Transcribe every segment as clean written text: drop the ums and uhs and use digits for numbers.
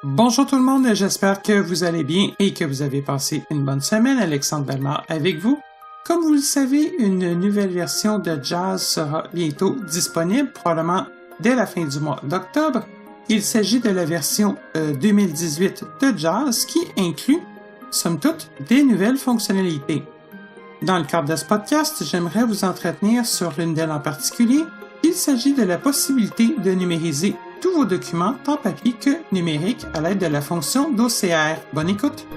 Bonjour tout le monde, j'espère que vous allez bien et que vous avez passé une bonne semaine. Alexandre Bellemare avec vous. Comme vous le savez, une nouvelle version de Jazz sera bientôt disponible, probablement dès la fin du mois d'octobre. Il s'agit de la version 2018 de Jazz qui inclut, somme toute, des nouvelles fonctionnalités. Dans le cadre de ce podcast, j'aimerais vous entretenir sur l'une d'elles en particulier. Il s'agit de la possibilité de numériser tous vos documents tant papier que numérique à l'aide de la fonction d'OCR. Bonne écoute!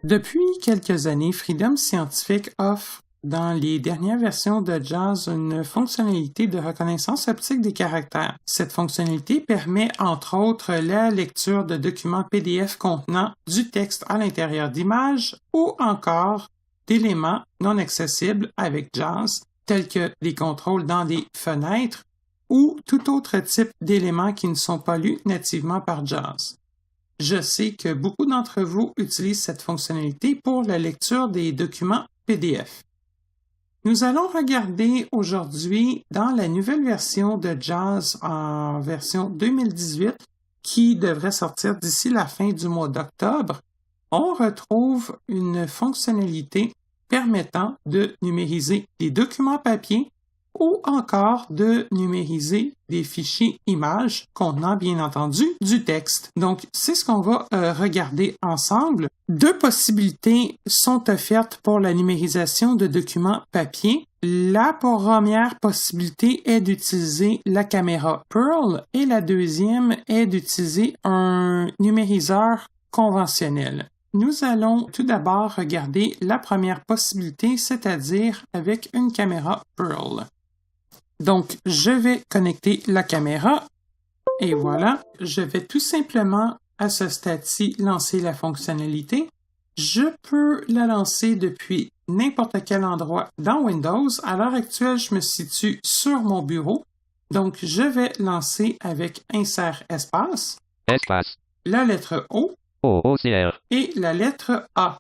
Depuis quelques années, Freedom Scientific offre dans les dernières versions de Jazz une fonctionnalité de reconnaissance optique des caractères. Cette fonctionnalité permet entre autres la lecture de documents PDF contenant du texte à l'intérieur d'images ou encore d'éléments non accessibles avec Jazz, tels que les contrôles dans des fenêtres ou tout autre type d'éléments qui ne sont pas lus nativement par Jazz. Je sais que beaucoup d'entre vous utilisent cette fonctionnalité pour la lecture des documents PDF. Nous allons regarder aujourd'hui dans la nouvelle version de Jazz en version 2018 qui devrait sortir d'ici la fin du mois d'octobre. On retrouve une fonctionnalité permettant de numériser des documents papier ou encore de numériser des fichiers images contenant bien entendu du texte. Donc, c'est ce qu'on va regarder ensemble. Deux possibilités sont offertes pour la numérisation de documents papier. La première possibilité est d'utiliser la caméra Pearl et la deuxième est d'utiliser un numériseur conventionnel. Nous allons tout d'abord regarder la première possibilité, c'est-à-dire avec une caméra Pearl. Donc, je vais connecter la caméra et voilà, je vais tout simplement à ce stade-ci lancer la fonctionnalité. Je peux la lancer depuis n'importe quel endroit dans Windows. À l'heure actuelle, je me situe sur mon bureau. Donc, je vais lancer avec Insert espace, la lettre O, OCR. Et la lettre A.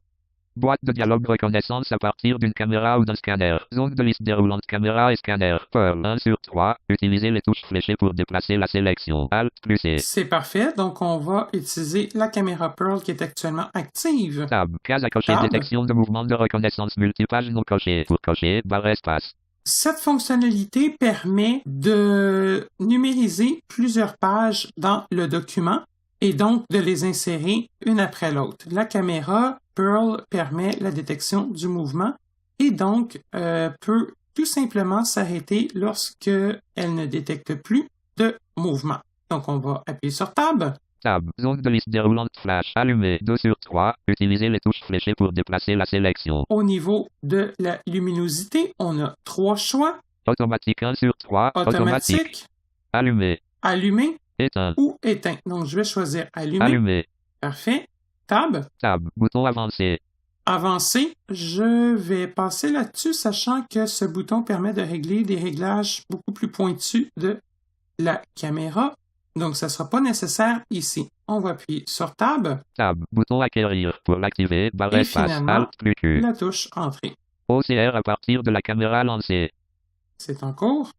Boîte de dialogue reconnaissance à partir d'une caméra ou d'un scanner. Zone de liste déroulante caméra et scanner. Pearl 1/3. Utilisez les touches fléchées pour déplacer la sélection. Alt plus C. C'est parfait. Donc, on va utiliser la caméra Pearl qui est actuellement active. Tab. Case à cocher. Tab. Détection de mouvement de reconnaissance multipage non coché. Pour cocher, barre espace. Cette fonctionnalité permet de numériser plusieurs pages dans le document et donc de les insérer une après l'autre. La caméra Pearl permet la détection du mouvement et donc peut tout simplement s'arrêter lorsque elle ne détecte plus de mouvement. Donc on va appuyer sur Tab. Tab. Zone de liste déroulante flash. Allumé 2/3. Utilisez les touches fléchées pour déplacer la sélection. Au niveau de la luminosité, on a trois choix. Automatique 1/3. Automatique. Allumé. Allumé. Éteint. Ou éteint. Donc, je vais choisir Allumer. Allumé. Parfait. Tab. Tab. Bouton avancé. Avancer. Je vais passer là-dessus, sachant que ce bouton permet de régler des réglages beaucoup plus pointus de la caméra. Donc, ça ne sera pas nécessaire ici. On va appuyer sur Tab. Tab. Bouton acquérir. Pour l'activer, barre Et espace. finalement, Alt plus Q. la touche Entrée. OCR à partir de la caméra lancée. C'est en cours.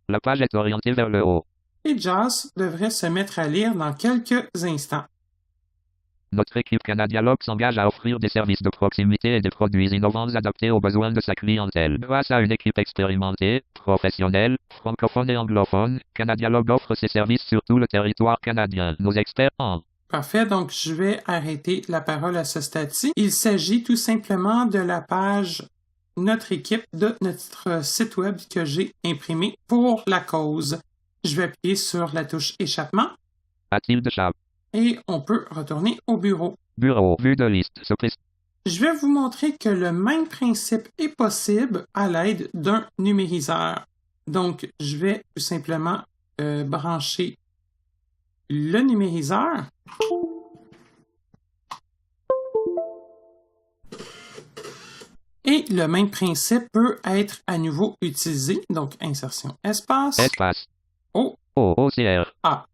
La page est orientée vers le haut. Et Jazz devrait se mettre à lire dans quelques instants. Notre équipe Canadialogue s'engage à offrir des services de proximité et des produits innovants adaptés aux besoins de sa clientèle. Grâce à une équipe expérimentée, professionnelle, francophone et anglophone, Canadialogue offre ses services sur tout le territoire canadien. Nos experts en... Parfait, donc je vais arrêter la parole à ce stade-ci. Il s'agit tout simplement de la page Notre équipe de notre site web que j'ai imprimé pour la cause. Je vais appuyer sur la touche Échappement. Active de chat. Et on peut retourner au bureau. Bureau, vue de liste. Je vais vous montrer que le même principe est possible à l'aide d'un numériseur. Donc, je vais tout simplement brancher le numériseur. Et le même principe peut être à nouveau utilisé. Donc, insertion espace. Espace. O. OCR. A.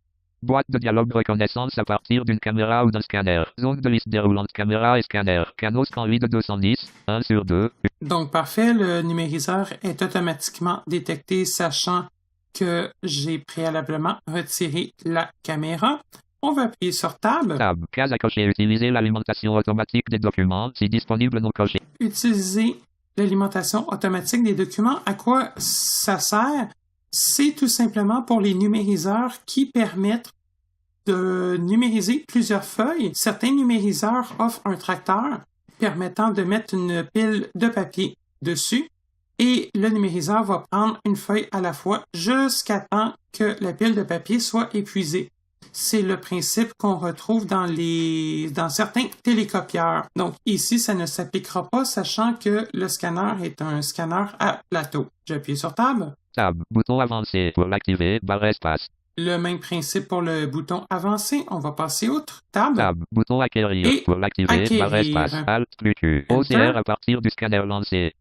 Boîte de dialogue reconnaissance à partir d'une caméra ou d'un scanner. Zone de liste déroulante caméra et scanner. Canaux scan de 210, 1 sur 2. Donc, parfait. Le numériseur est automatiquement détecté, sachant que j'ai préalablement retiré la caméra. On va appuyer sur Tab. Tab. Case à cocher. Utiliser l'alimentation automatique des documents. Si disponible, non coché. Utiliser l'alimentation automatique des documents. À quoi ça sert? C'est tout simplement pour les numériseurs qui permettent de numériser plusieurs feuilles. Certains numériseurs offrent un tracteur permettant de mettre une pile de papier dessus et le numériseur va prendre une feuille à la fois jusqu'à temps que la pile de papier soit épuisée. C'est le principe qu'on retrouve dans certains télécopieurs. Donc ici, ça ne s'appliquera pas, sachant que le scanner est un scanner à plateau. J'appuie sur Tab. Tab. Bouton avancé. Pour l'activer, barre espace. Le même principe pour le bouton avancé. On va passer outre. Tab. Tab. Bouton acquérir. Et pour l'activer, barre espace. Alt plus Q. OCR à partir du scanner lancé.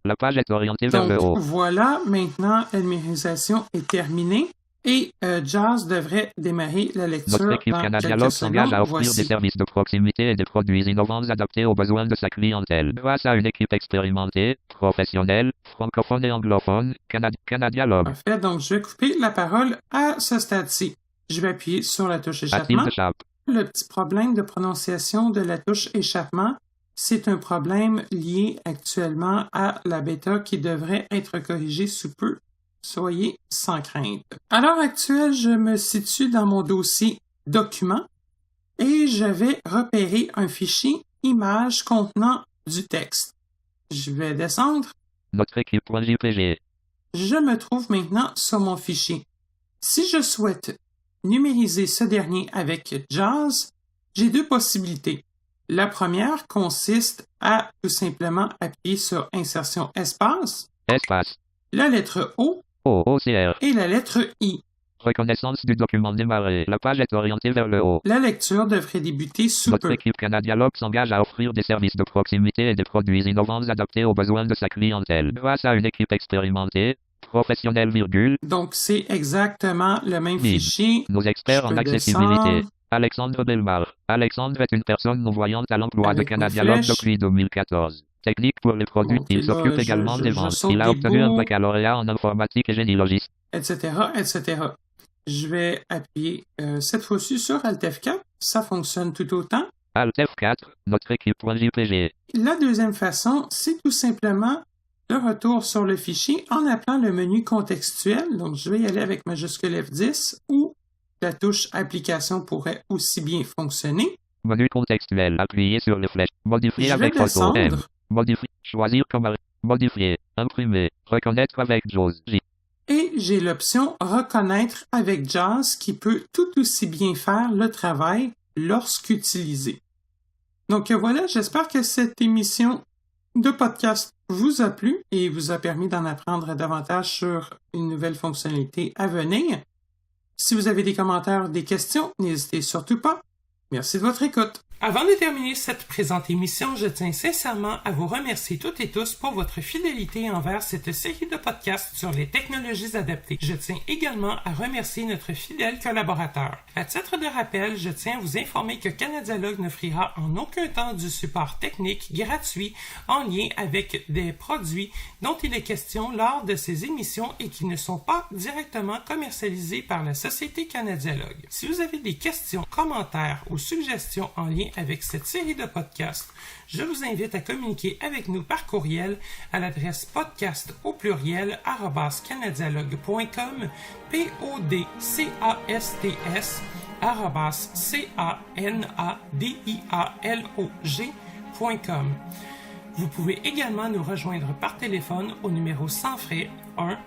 La page est orientée vers le haut. Voilà, maintenant la numérisation est terminée et JAWS devrait démarrer la lecture. Notre équipe Canadialogue s'engage à offrir des services de proximité et des produits innovants adaptés aux besoins de sa clientèle. Grâce à une équipe expérimentée, professionnelle, francophone et anglophone, Canadialogue. Parfait, donc je vais couper la parole à ce stade-ci. Je vais appuyer sur la touche échappement. Le petit problème de prononciation de la touche échappement, c'est un problème lié actuellement à la bêta qui devrait être corrigé sous peu. Soyez sans crainte. À l'heure actuelle, je me situe dans mon dossier Documents et je vais repérer un fichier image contenant du texte. Je vais descendre. Notre équipe.jpg. Je me trouve maintenant sur mon fichier. Si je souhaite numériser ce dernier avec JAWS, j'ai deux possibilités. La première consiste à tout simplement appuyer sur Insertion espace, la lettre O, OCR et la lettre I. Reconnaissance du document démarré. La page est orientée vers le haut. La lecture devrait débuter sous peu. Notre équipe Canadialogue s'engage à offrir des services de proximité et des produits innovants adaptés aux besoins de sa clientèle. Grâce à une équipe expérimentée, professionnelle, Donc, c'est exactement le même fichier. Nos experts en accessibilité. Alexandre Belmar. Alexandre est une personne non-voyante à l'emploi de Canadialogue depuis 2014. Technique pour les produits. Il s'occupe également des ventes. Il a obtenu un baccalauréat en informatique et génie logistique. Etc., etc. Je vais appuyer cette fois-ci sur Alt F4. Ça fonctionne tout autant. Alt F4, notre équipe.jpg. La deuxième façon, c'est tout simplement le retour sur le fichier en appelant le menu contextuel. Donc, je vais y aller avec majuscule F10 ou la touche Application pourrait aussi bien fonctionner. Menu contextuel, appuyez sur les flèches. Modifier avec photo. Modifier. Choisir comme modifier. Imprimer. Reconnaître avec JAWS. Et j'ai l'option Reconnaître avec JAWS qui peut tout aussi bien faire le travail lorsqu'utilisé. Donc voilà, j'espère que cette émission de podcast vous a plu et vous a permis d'en apprendre davantage sur une nouvelle fonctionnalité à venir. Si vous avez des commentaires ou des questions, n'hésitez surtout pas. Merci de votre écoute. Avant de terminer cette présente émission, je tiens sincèrement à vous remercier toutes et tous pour votre fidélité envers cette série de podcasts sur les technologies adaptées. Je tiens également à remercier notre fidèle collaborateur. À titre de rappel, je tiens à vous informer que Canadialogue n'offrira en aucun temps du support technique gratuit en lien avec des produits dont il est question lors de ces émissions et qui ne sont pas directement commercialisés par la Société Canadialogue. Si vous avez des questions, commentaires ou suggestions en lien avec cette série de podcasts, je vous invite à communiquer avec nous par courriel à l'adresse podcast@canadialogue.com podcast@canadialogue.com. Vous pouvez également nous rejoindre par téléphone au numéro sans frais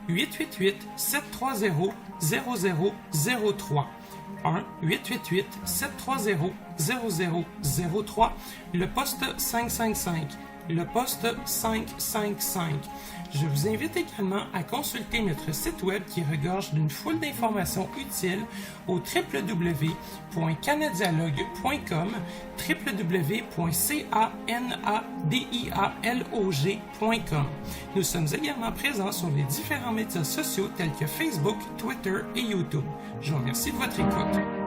1-888-730-0003. 1-888-730-0003, le poste 555. le poste 555. Je vous invite également à consulter notre site web qui regorge d'une foule d'informations utiles au www.canadialogue.com, www.canadialog.com. Nous sommes également présents sur les différents médias sociaux tels que Facebook, Twitter et YouTube. Je vous remercie de votre écoute.